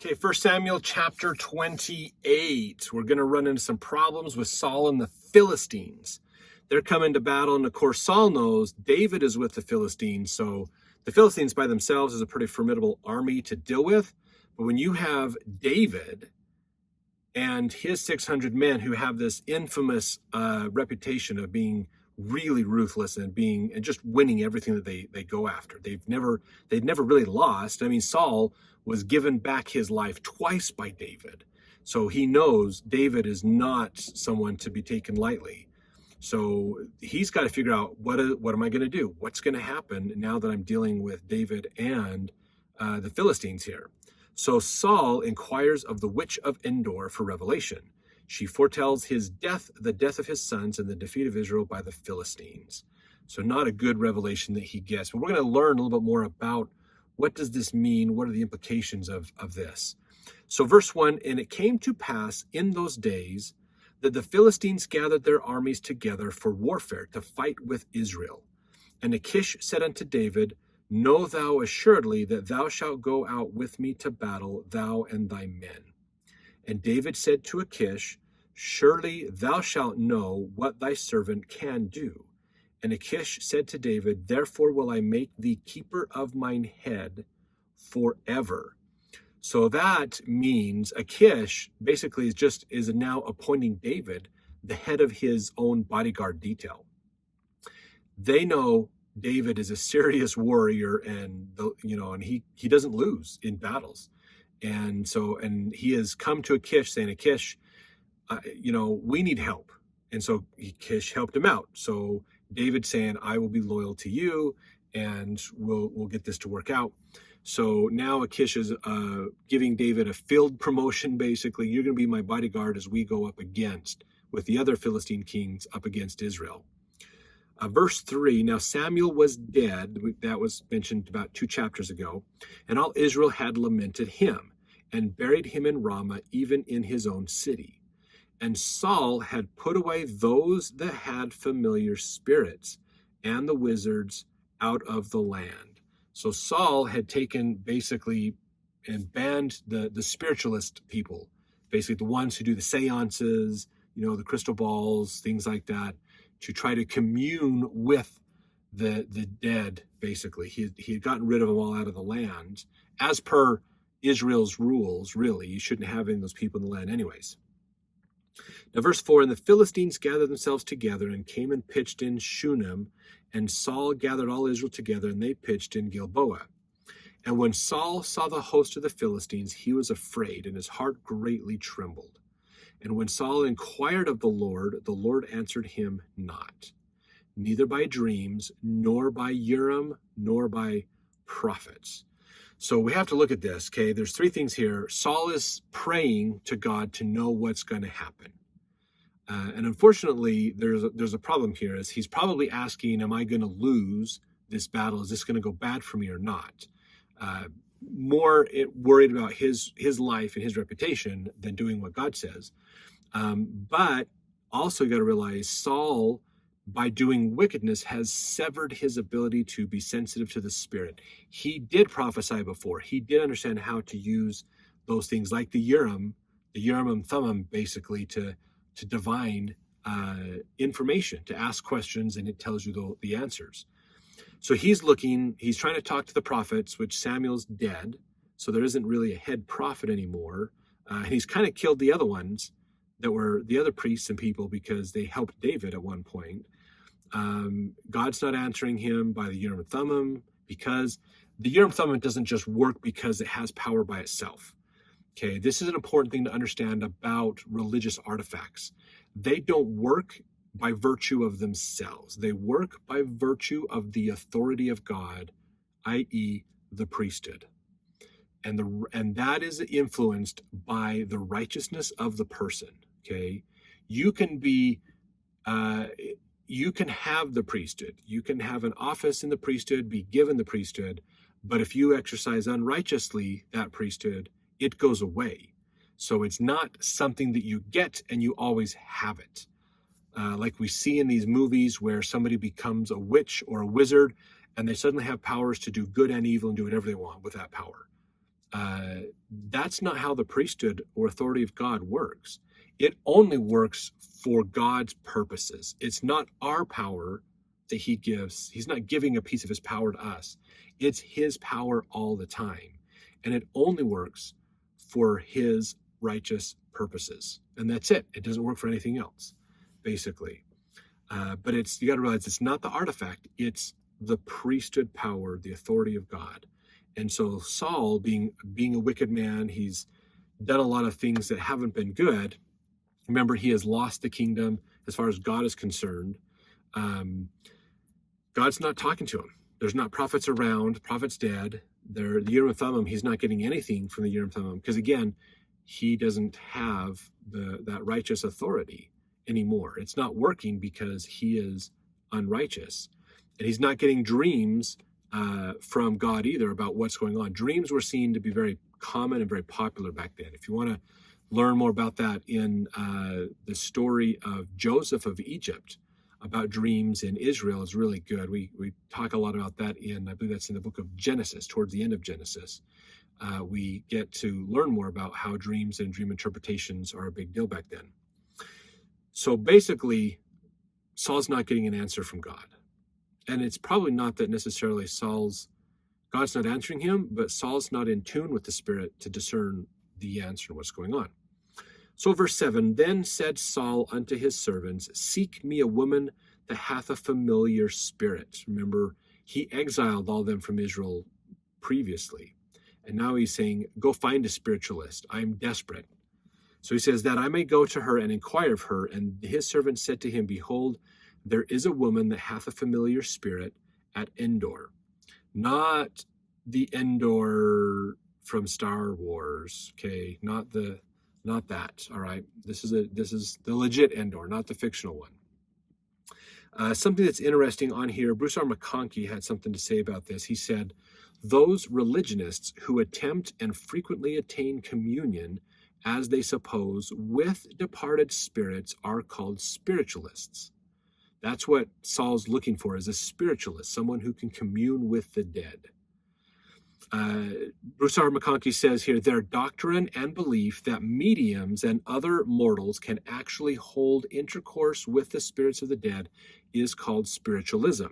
Okay, 1 Samuel chapter 28. We're going to run into some problems with Saul and the Philistines. They're coming to battle, and of course, Saul knows David is with the Philistines, so the Philistines by themselves is a pretty formidable army to deal with. But when you have David and his 600 men who have this infamous reputation of being really ruthless and just winning everything that they go after. They'd never really lost. I mean, Saul was given back his life twice by David. So he knows David is not someone to be taken lightly. So he's got to figure out what am I going to do? What's going to happen now that I'm dealing with David and the Philistines here? So Saul inquires of the witch of Endor for revelation. She foretells his death, the death of his sons, and the defeat of Israel by the Philistines. So not a good revelation that he gets. But we're going to learn a little bit more about what does this mean? What are the implications of this? So verse 1, and it came to pass in those days that the Philistines gathered their armies together for warfare to fight with Israel. And Achish said unto David, Know thou assuredly that thou shalt go out with me to battle, thou and thy men. And David said to Achish, Surely thou shalt know what thy servant can do. And Achish said to David, Therefore will I make thee keeper of mine head forever. So that means Achish basically is now appointing David the head of his own bodyguard detail. They know David is a serious warrior, and he doesn't lose in battles. And he has come to Achish saying, Achish, we need help. And so Achish helped him out. So David saying, I will be loyal to you, and we'll get this to work out. So now Achish is giving David a field promotion, basically. You're going to be my bodyguard as we go up with the other Philistine kings up against Israel. Verse 3, now Samuel was dead, that was mentioned about 2 chapters ago, and all Israel had lamented him, and buried him in Ramah, even in his own city. And Saul had put away those that had familiar spirits, and the wizards out of the land. So Saul had taken basically and banned the spiritualist people, basically the ones who do the seances, the crystal balls, things like that, to try to commune with the dead, basically. He had gotten rid of them all out of the land. As per Israel's rules, really, you shouldn't have any of those people in the land anyways. Now, verse 4, and the Philistines gathered themselves together and came and pitched in Shunem, and Saul gathered all Israel together, and they pitched in Gilboa. And when Saul saw the host of the Philistines, he was afraid, and his heart greatly trembled. And when Saul inquired of the Lord answered him not, neither by dreams, nor by Urim, nor by prophets. So we have to look at this, okay? There's 3 things here. Saul is praying to God to know what's going to happen. And unfortunately, there's a problem here, is he's probably asking, am I going to lose this battle? Is this going to go bad for me or not? More worried about his life and his reputation than doing what God says. But also you got to realize Saul, by doing wickedness, has severed his ability to be sensitive to the Spirit. He did prophesy before. He did understand how to use those things like the Urim and Thummim, basically to divine information, to ask questions, and it tells you the answers. So he's trying to talk to the prophets, which Samuel's dead, so there isn't really a head prophet anymore. And he's kind of killed the other ones that were the other priests and people because they helped David at one point. God's not answering him by the Urim and Thummim, because the Urim and Thummim doesn't just work because it has power by itself. Okay, this is an important thing to understand about religious artifacts. They don't work by virtue of themselves. They work by virtue of the authority of God, i.e. the priesthood. And that is influenced by the righteousness of the person. Okay, you can have the priesthood. You can have an office in the priesthood, be given the priesthood, but if you exercise unrighteously that priesthood, it goes away. So it's not something that you get and you always have it. Like we see in these movies where somebody becomes a witch or a wizard and they suddenly have powers to do good and evil and do whatever they want with that power. That's not how the priesthood or authority of God works. It only works for God's purposes. It's not our power that he gives. He's not giving a piece of his power to us. It's his power all the time. And it only works for his righteous purposes. And that's it. It doesn't work for anything else, basically. But you got to realize it's not the artifact. It's the priesthood power, the authority of God. And so Saul, being a wicked man, he's done a lot of things that haven't been good. Remember, he has lost the kingdom as far as God is concerned. God's not talking to him. There's not prophets around. The prophet's dead. The Urim and Thummim, he's not getting anything from the Urim and Thummim because, again, he doesn't have that righteous authority anymore. It's not working because he is unrighteous. And he's not getting dreams from God either about what's going on. Dreams were seen to be very common and very popular back then. If you want to learn more about that in the story of Joseph of Egypt, about dreams in Israel, is really good. We talk a lot about that I believe that's in the book of Genesis, towards the end of Genesis. We get to learn more about how dreams and dream interpretations are a big deal back then. So basically, Saul's not getting an answer from God. And it's probably not that necessarily God's not answering him, but Saul's not in tune with the Spirit to discern the answer and what's going on. So verse 7, then said Saul unto his servants, seek me a woman that hath a familiar spirit. Remember, he exiled all them from Israel previously. And now he's saying, go find a spiritualist. I'm desperate. So he says, that I may go to her and inquire of her. And his servant said to him, behold, there is a woman that hath a familiar spirit at Endor. Not the Endor from Star Wars, okay? Not that, all right? This is the legit Endor, not the fictional one. Something that's interesting on here, Bruce R. McConkie had something to say about this. He said, those religionists who attempt and frequently attain communion, as they suppose, with departed spirits are called spiritualists. That's what Saul's looking for, is a spiritualist, someone who can commune with the dead. Bruce R. McConkie says here, their doctrine and belief that mediums and other mortals can actually hold intercourse with the spirits of the dead is called spiritualism.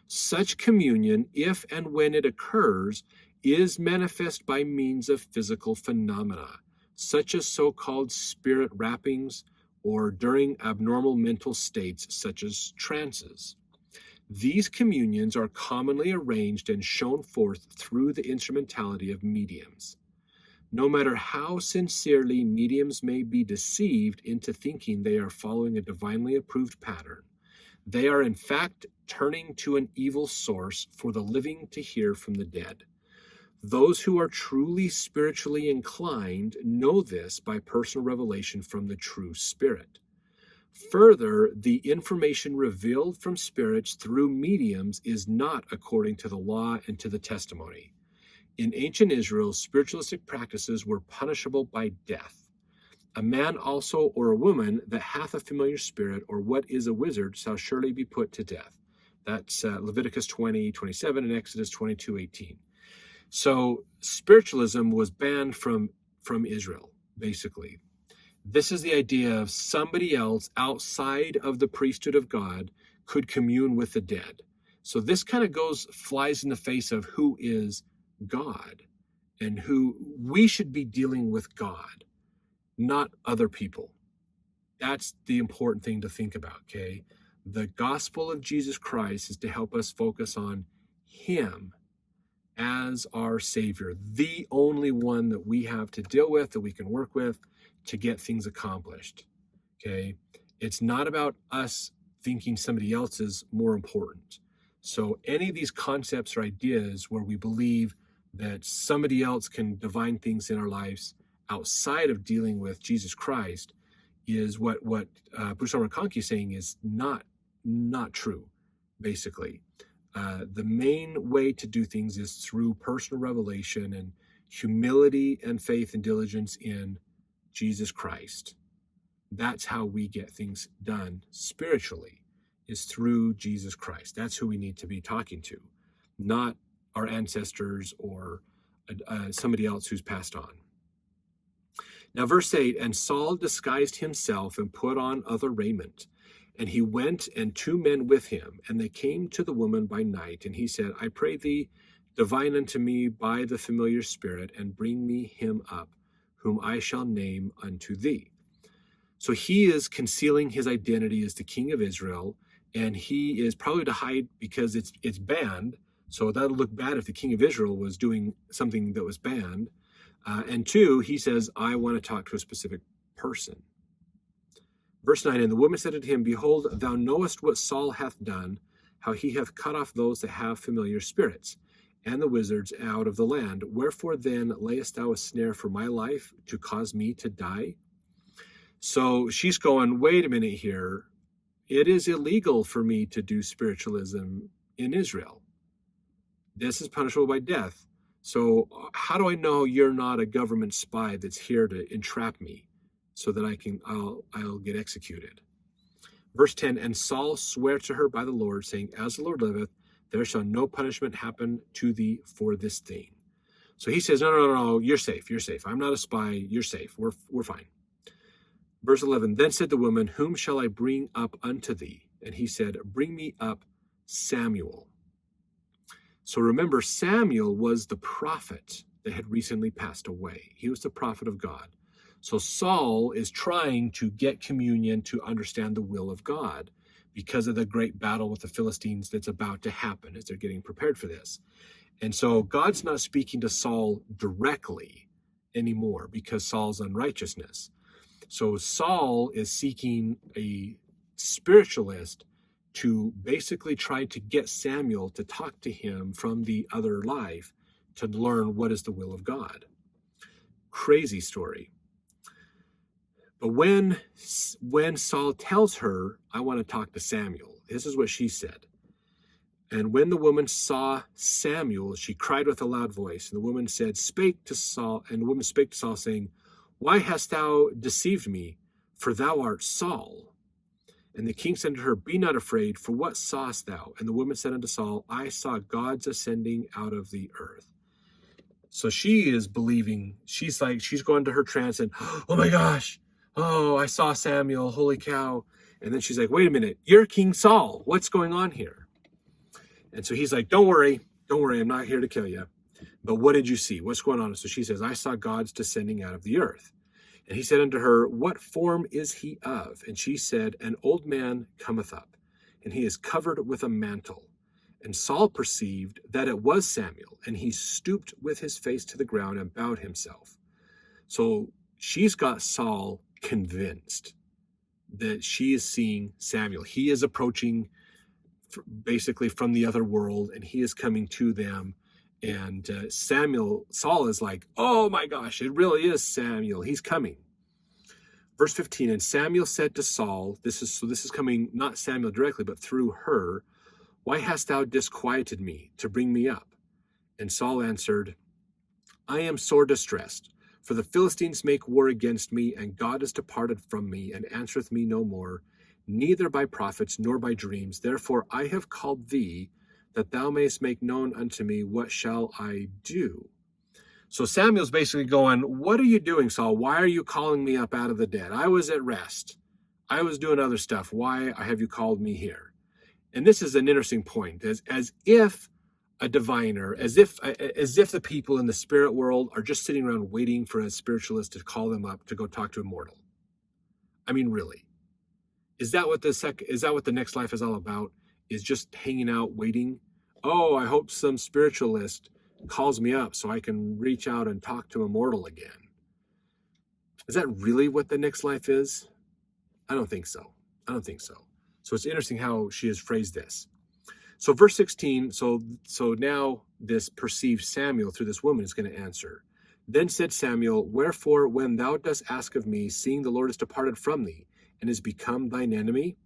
Such communion, if and when it occurs, is manifest by means of physical phenomena, such as so-called spirit rappings, or during abnormal mental states such as trances. These communions are commonly arranged and shown forth through the instrumentality of mediums. No matter how sincerely mediums may be deceived into thinking they are following a divinely approved pattern, they are in fact turning to an evil source for the living to hear from the dead. Those who are truly spiritually inclined know this by personal revelation from the true Spirit. Further, the information revealed from spirits through mediums is not according to the law and to the testimony. In ancient Israel, spiritualistic practices were punishable by death. A man also or a woman that hath a familiar spirit, or what is a wizard, shall surely be put to death. That's Leviticus 20:27 and Exodus 22:18. So spiritualism was banned from Israel, basically. This is the idea of somebody else outside of the priesthood of God could commune with the dead. So this kind of flies in the face of who is God, and who we should be dealing with God, not other people. That's the important thing to think about, okay? The gospel of Jesus Christ is to help us focus on him as our Savior, the only one that we have to deal with, that we can work with to get things accomplished, okay? It's not about us thinking somebody else is more important. So any of these concepts or ideas where we believe that somebody else can divine things in our lives outside of dealing with Jesus Christ is what Bruce R. McConkie is saying is not true, basically. The main way to do things is through personal revelation and humility and faith and diligence in Jesus Christ. That's how we get things done spiritually, is through Jesus Christ. That's who we need to be talking to, not our ancestors or somebody else who's passed on. Now, verse 8, and Saul disguised himself and put on other raiment. And he went, and 2 men with him. And they came to the woman by night. And he said, I pray thee, divine unto me by the familiar spirit, and bring me him up, whom I shall name unto thee. So he is concealing his identity as the king of Israel. And he is probably to hide because it's banned. So that would look bad if the king of Israel was doing something that was banned. And 2, he says, I want to talk to a specific person. Verse 9, and the woman said unto him, behold, thou knowest what Saul hath done, how he hath cut off those that have familiar spirits, and the wizards out of the land. Wherefore then layest thou a snare for my life, to cause me to die? So she's going, wait a minute here. It is illegal for me to do spiritualism in Israel. This is punishable by death. So how do I know you're not a government spy that's here to entrap me so that I'll get executed? Verse 10, and Saul sware to her by the Lord, saying, as the Lord liveth, there shall no punishment happen to thee for this thing. So he says, no, you're safe. I'm not a spy. You're safe. We're fine. Verse 11, then said the woman, whom shall I bring up unto thee? And he said, bring me up Samuel. So remember, Samuel was the prophet that had recently passed away. He was the prophet of God. So Saul is trying to get communion to understand the will of God because of the great battle with the Philistines that's about to happen as they're getting prepared for this. And so God's not speaking to Saul directly anymore because Saul's unrighteousness. So Saul is seeking a spiritualist to basically try to get Samuel to talk to him from the other life to learn what is the will of God. Crazy story. But when Saul tells her, I want to talk to Samuel, this is what she said. And when the woman saw Samuel, she cried with a loud voice. And the woman spake to Saul, saying, why hast thou deceived me? For thou art Saul. And the king said to her, be not afraid, for what sawest thou? And the woman said unto Saul, I saw gods ascending out of the earth. So she is believing, she's going to her trance and, oh my gosh, oh, I saw Samuel, holy cow. And then she's like, wait a minute, you're King Saul. What's going on here? And so he's like, don't worry, I'm not here to kill you. But what did you see? What's going on? So she says, I saw gods descending out of the earth. And he said unto her, what form is he of? And she said, an old man cometh up, and he is covered with a mantle. And Saul perceived that it was Samuel, and he stooped with his face to the ground and bowed himself. So she's got Saul convinced that she is seeing Samuel. He is approaching basically from the other world, and he is coming to them. And Saul is like, oh my gosh, it really is Samuel. He's coming. Verse 15, and Samuel said to Saul, this is coming not Samuel directly, but through her, why hast thou disquieted me to bring me up? And Saul answered, I am sore distressed, for the Philistines make war against me, and God is departed from me, and answereth me no more, neither by prophets nor by dreams. Therefore I have called thee, that thou mayest make known unto me what shall I do. So Samuel's basically going, what are you doing, Saul? Why are you calling me up out of the dead? I was at rest. I was doing other stuff. Why have you called me here? And this is an interesting point, as if a diviner, as if the people in the spirit world are just sitting around waiting for a spiritualist to call them up to go talk to a mortal. I mean, really, is that what the next life is all about? Is just hanging out, waiting? Oh, I hope some spiritualist calls me up so I can reach out and talk to a mortal again. Is that really what the next life is? I don't think so. So it's interesting how she has phrased this. So verse 16, so now this perceived Samuel through this woman is going to answer. Then said Samuel, wherefore when thou dost ask of me, seeing the Lord is departed from thee, and is become thine enemy?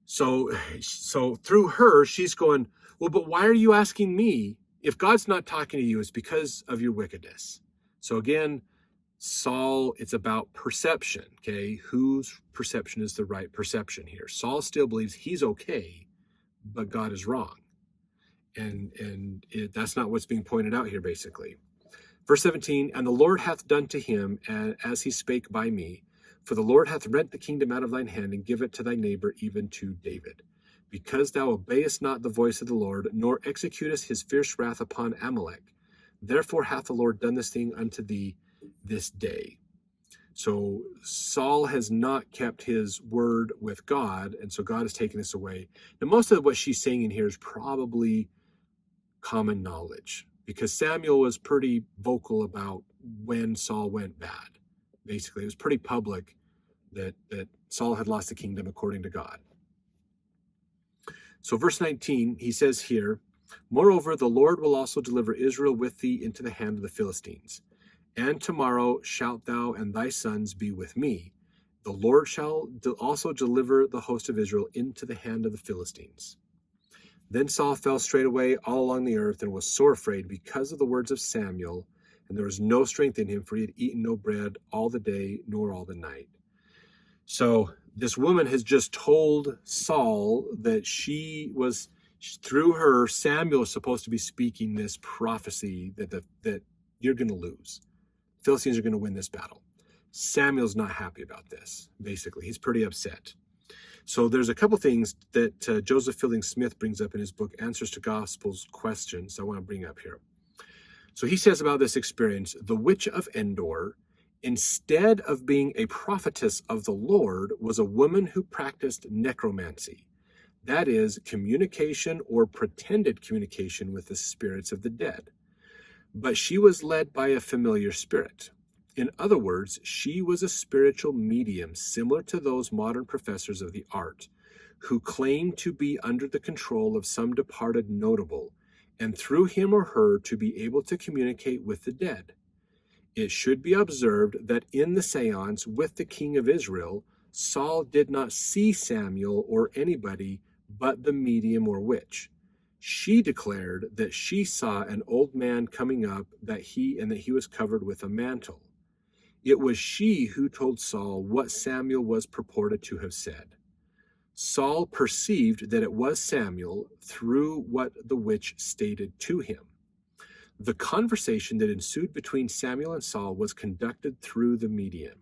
So through her, she's going, well, but why are you asking me? If God's not talking to you, it's because of your wickedness. So again, Saul, it's about perception, okay? Whose perception is the right perception here? Saul still believes he's okay, but God is wrong. That's not what's being pointed out here, basically. Verse 17, and the Lord hath done to him as he spake by me, for the Lord hath rent the kingdom out of thine hand, and give it to thy neighbor, even to David. Because thou obeyest not the voice of the Lord, nor executest his fierce wrath upon Amalek. Therefore hath the Lord done this thing unto thee this day. So Saul has not kept his word with God, and so God has taken this away. Now, most of what she's saying in here is probably common knowledge, because Samuel was pretty vocal about when Saul went bad. Basically, it was pretty public that Saul had lost the kingdom according to God. So verse 19, he says here, moreover, the Lord will also deliver Israel with thee into the hand of the Philistines. And tomorrow shalt thou and thy sons be with me. The Lord shall also deliver the host of Israel into the hand of the Philistines. Then Saul fell straightway all along the earth, and was sore afraid because of the words of Samuel, and there was no strength in him, for he had eaten no bread all the day, nor all the night. So this woman has just told Saul that through her, Samuel is supposed to be speaking this prophecy that you're going to lose. Philistines are going to win this battle. Samuel's not happy about this, basically. He's pretty upset. So there's a couple things that Joseph Fielding Smith brings up in his book, Answers to Gospels Questions, I want to bring up here. So he says about this experience, the witch of Endor, instead of being a prophetess of the Lord, was a woman who practiced necromancy. That is, communication or pretended communication with the spirits of the dead. But she was led by a familiar spirit. In other words, she was a spiritual medium similar to those modern professors of the art, who claim to be under the control of some departed notable, and through him or her to be able to communicate with the dead. It should be observed that in the seance with the king of Israel, Saul did not see Samuel or anybody but the medium or witch. She declared that she saw an old man coming up, that he was covered with a mantle. It was she who told Saul what Samuel was purported to have said. Saul perceived that it was Samuel through what the witch stated to him. The conversation that ensued between Samuel and Saul was conducted through the medium.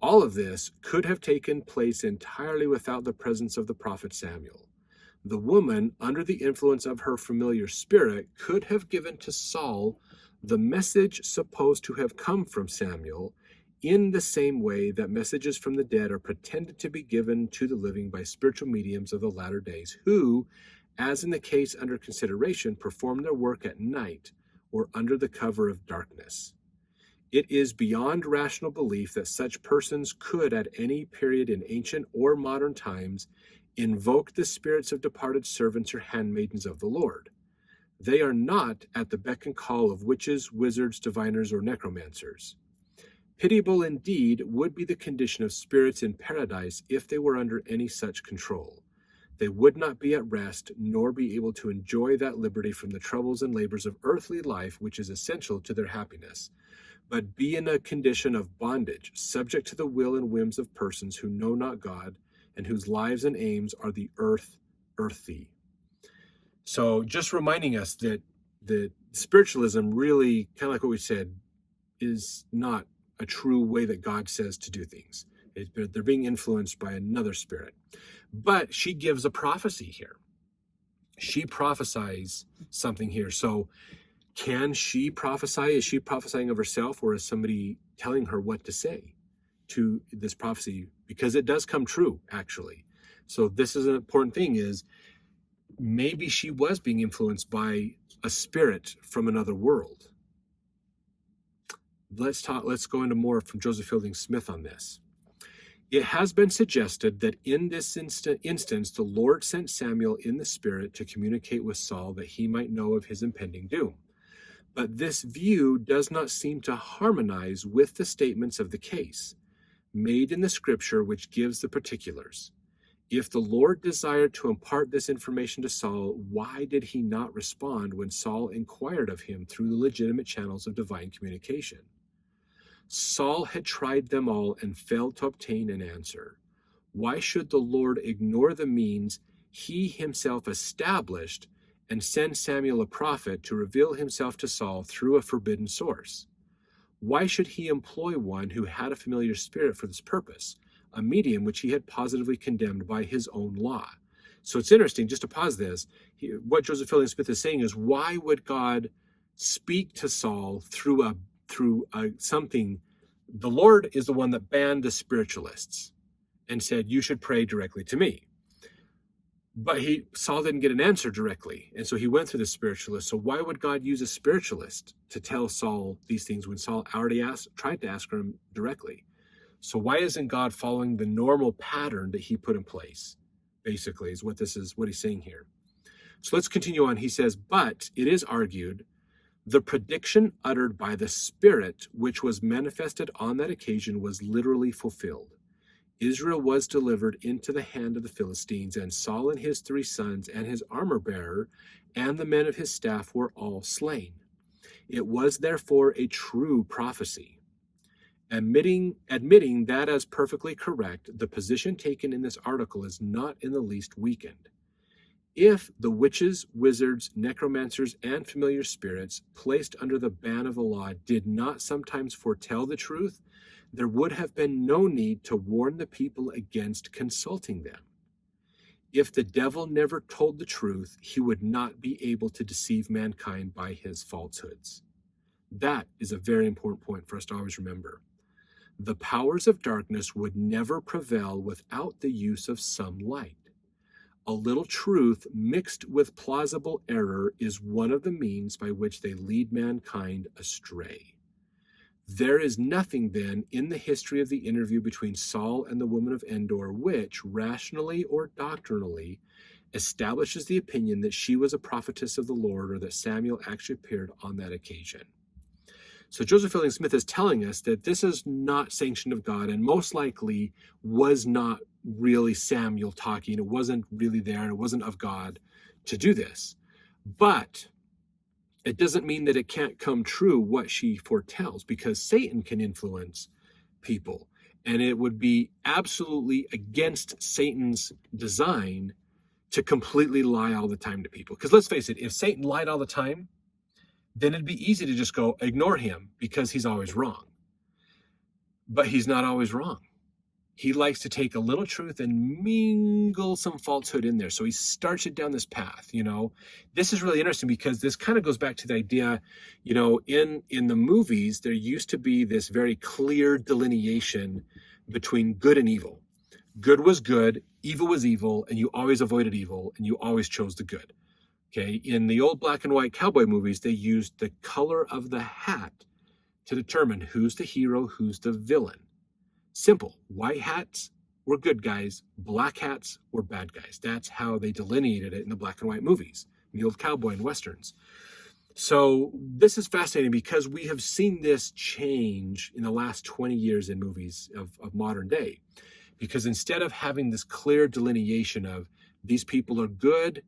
All of this could have taken place entirely without the presence of the prophet Samuel. The woman, under the influence of her familiar spirit, could have given to Saul the message supposed to have come from Samuel, in the same way that messages from the dead are pretended to be given to the living by spiritual mediums of the latter days, who, as in the case under consideration, perform their work at night or under the cover of darkness. It is beyond rational belief that such persons could, at any period in ancient or modern times, invoke the spirits of departed servants or handmaidens of the Lord. They are not at the beck and call of witches, wizards, diviners, or necromancers. Pitiable indeed would be the condition of spirits in paradise if they were under any such control. They would not be at rest, nor be able to enjoy that liberty from the troubles and labors of earthly life which is essential to their happiness, but be in a condition of bondage, subject to the will and whims of persons who know not God, and whose lives and aims are the earthy. So just reminding us that spiritualism really, kind of like what we said, is not a true way that God says to do things. They're being influenced by another spirit. But she gives a prophecy here. She prophesies something here. So can she prophesy? Is she prophesying of herself, or is somebody telling her what to say to this prophecy? Because it does come true, actually. So this is an important thing, is maybe she was being influenced by a spirit from another world. Let's go into more from Joseph Fielding Smith on this. It has been suggested that in this instance, the Lord sent Samuel in the spirit to communicate with Saul that he might know of his impending doom. But this view does not seem to harmonize with the statements of the case made in the scripture, which gives the particulars. If the Lord desired to impart this information to Saul, why did he not respond when Saul inquired of him through the legitimate channels of divine communication? Saul had tried them all and failed to obtain an answer. Why should the Lord ignore the means he himself established and send Samuel a prophet to reveal himself to Saul through a forbidden source? Why should he employ one who had a familiar spirit for this purpose, a medium which he had positively condemned by his own law? So it's interesting, just to pause this, what Joseph Fielding Smith is saying is, why would God speak to Saul through something? The Lord is the one that banned the spiritualists and said, you should pray directly to me. But Saul didn't get an answer directly, and so he went through the spiritualist. So why would God use a spiritualist to tell Saul these things when Saul already tried to ask him directly? So why isn't God following the normal pattern that he put in place? Basically, is what he's saying here. So let's continue on. He says, but it is argued, the prediction uttered by the Spirit, which was manifested on that occasion, was literally fulfilled. Israel was delivered into the hand of the Philistines, and Saul and his 3 sons and his armor-bearer and the men of his staff were all slain. It was therefore a true prophecy. Admitting that as perfectly correct, the position taken in this article is not in the least weakened. If the witches, wizards, necromancers, and familiar spirits placed under the ban of the law did not sometimes foretell the truth, there would have been no need to warn the people against consulting them. If the devil never told the truth, he would not be able to deceive mankind by his falsehoods. That is a very important point for us to always remember. The powers of darkness would never prevail without the use of some light. A little truth mixed with plausible error is one of the means by which they lead mankind astray. There is nothing, then, in the history of the interview between Saul and the woman of Endor which, rationally or doctrinally, establishes the opinion that she was a prophetess of the Lord or that Samuel actually appeared on that occasion. So Joseph Fielding Smith is telling us that this is not sanctioned of God and most likely was not really Samuel talking. It wasn't really there and it wasn't of God to do this. But it doesn't mean that it can't come true what she foretells, because Satan can influence people. And it would be absolutely against Satan's design to completely lie all the time to people. Because let's face it, if Satan lied all the time, then it'd be easy to just go, ignore him because he's always wrong. But he's not always wrong. He likes to take a little truth and mingle some falsehood in there. So he starts it down this path, This is really interesting because this kind of goes back to the idea, in the movies, there used to be this very clear delineation between good and evil. Good was good, evil was evil, and you always avoided evil, and you always chose the good. Okay, in the old black and white cowboy movies, they used the color of the hat to determine who's the hero, who's the villain. Simple. White hats were good guys, black hats were bad guys. That's how they delineated it in the black and white movies, the old cowboy and westerns. So this is fascinating because we have seen this change in the last 20 years in movies of modern day. Because instead of having this clear delineation of these people are good,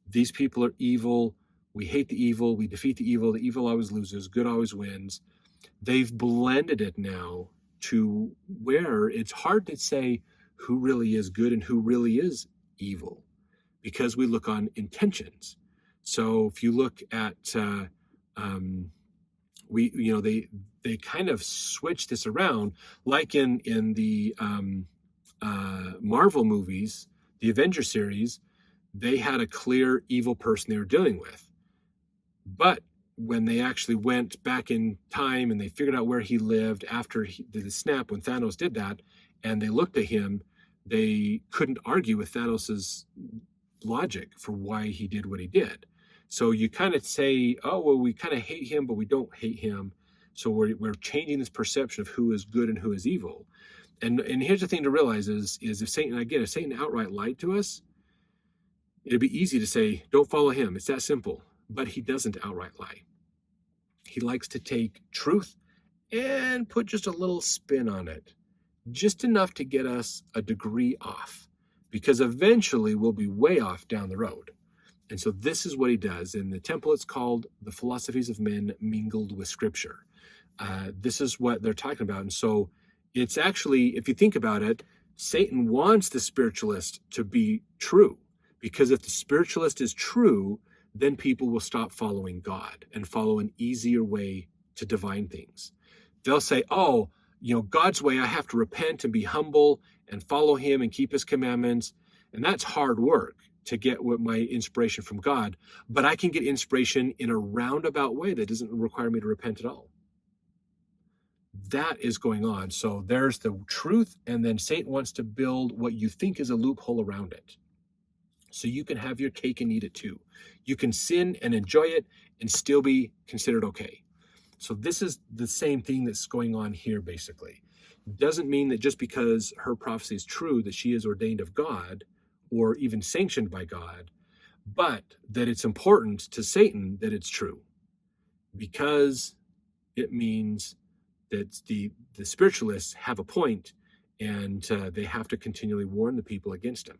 these people are evil, we hate the evil, we defeat the evil always loses, good always wins, they've blended it now to where it's hard to say who really is good and who really is evil because we look on intentions. So if you look at, they kind of switch this around, like in the Marvel movies, the Avenger series, they had a clear evil person they were dealing with. But when they actually went back in time and they figured out where he lived after the snap, when Thanos did that, and they looked at him, they couldn't argue with Thanos's logic for why he did what he did. So you kind of say, oh, well, we kind of hate him, but we don't hate him. So we're changing this perception of who is good and who is evil. And here's the thing to realize is if Satan outright lied to us, it'd be easy to say, don't follow him. It's that simple. But he doesn't outright lie. He likes to take truth and put just a little spin on it, just enough to get us a degree off, because eventually we'll be way off down the road. And so this is what he does. In the temple, it's called The Philosophies of Men Mingled with Scripture. This is what they're talking about. And so it's actually, if you think about it, Satan wants the spiritualist to be true. Because if the spiritualist is true, then people will stop following God and follow an easier way to divine things. They'll say, oh, God's way, I have to repent and be humble and follow him and keep his commandments. And that's hard work to get what my inspiration from God, but I can get inspiration in a roundabout way that doesn't require me to repent at all. That is going on. So there's the truth, and then Satan wants to build what you think is a loophole around it. So you can have your cake and eat it too. You can sin and enjoy it and still be considered okay. So this is the same thing that's going on here, basically. Doesn't mean that just because her prophecy is true that she is ordained of God or even sanctioned by God, but that it's important to Satan that it's true, because it means that the spiritualists have a point, and they have to continually warn the people against him.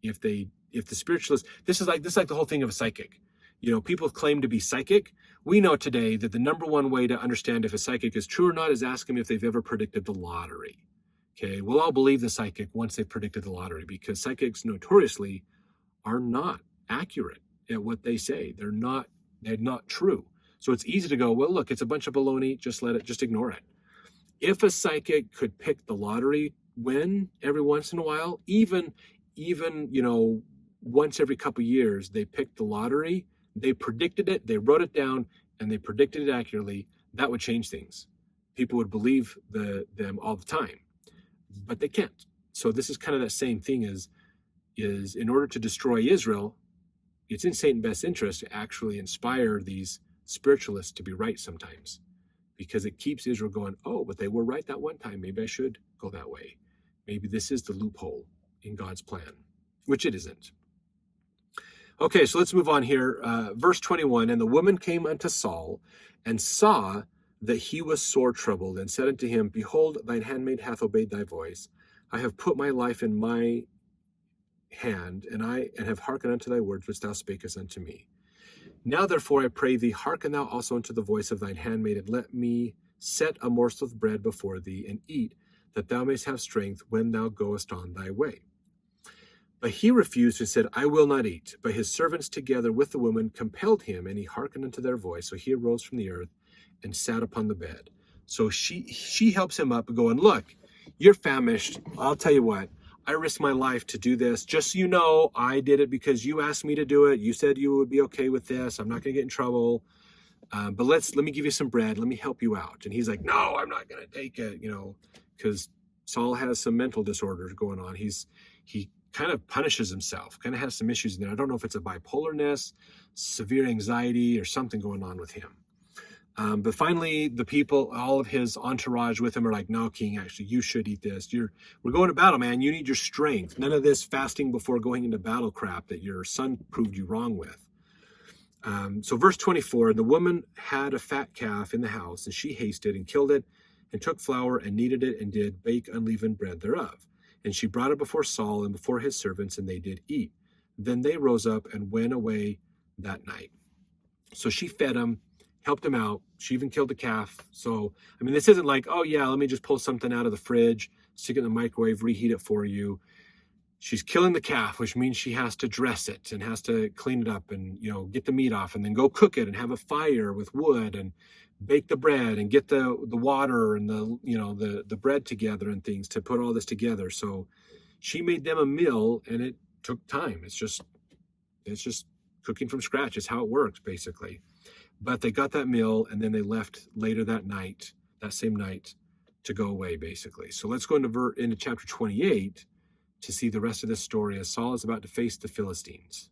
If the spiritualists, this is like the whole thing of a psychic. People claim to be psychic. We know today that the number one way to understand if a psychic is true or not is ask them if they've ever predicted the lottery. Okay, we'll all believe the psychic once they've predicted the lottery, because psychics notoriously are not accurate at what they say. They're not true. So it's easy to go, well, look, it's a bunch of baloney. Just ignore it. If a psychic could pick the lottery win every once in a while, even once every couple of years, they picked the lottery, they predicted it, they wrote it down, and they predicted it accurately, that would change things. People would believe them all the time, but they can't. So this is kind of that same thing is in order to destroy Israel, it's in Satan's best interest to actually inspire these spiritualists to be right sometimes, because it keeps Israel going, oh, but they were right that one time. Maybe I should go that way. Maybe this is the loophole in God's plan, which it isn't. Okay, so let's move on here. Verse 21, and the woman came unto Saul and saw that he was sore troubled, and said unto him, behold, thine handmaid hath obeyed thy voice. I have put my life in my hand, and have hearkened unto thy words which thou spakest unto me. Now therefore I pray thee, hearken thou also unto the voice of thine handmaid, and let me set a morsel of bread before thee, and eat, that thou mayst have strength when thou goest on thy way. But he refused and said, I will not eat. But his servants together with the woman compelled him, and he hearkened unto their voice. So he arose from the earth and sat upon the bed. So she helps him up, going, look, you're famished. I'll tell you what, I risked my life to do this. Just so you know, I did it because you asked me to do it. You said you would be okay with this. I'm not going to get in trouble. But let me give you some bread. Let me help you out. And he's like, no, I'm not going to take it, because Saul has some mental disorders going on. He kind of punishes himself, kind of has some issues in there. I don't know if it's a bipolarness, severe anxiety, or something going on with him. But finally, the people, all of his entourage with him are like, no, King, actually, you should eat this. We're going to battle, man. You need your strength. None of this fasting before going into battle crap that your son proved you wrong with. So verse 24, the woman had a fat calf in the house, and she hasted and killed it, and took flour and kneaded it, and did bake unleavened bread thereof. And she brought it before Saul and before his servants, and they did eat. Then they rose up and went away that night. So she fed him, helped him out. She even killed the calf. So, this isn't like, oh yeah, let me just pull something out of the fridge, stick it in the microwave, reheat it for you. She's killing the calf, which means she has to dress it and has to clean it up and, get the meat off, and then go cook it and have a fire with wood and bake the bread and get the water and the bread together and things to put all this together. So she made them a meal, and it took time. It's just cooking from scratch is how it works, basically. But they got that meal, and then they left later that same night, to go away, basically. So let's go into chapter 28 to see the rest of this story as Saul is about to face the Philistines.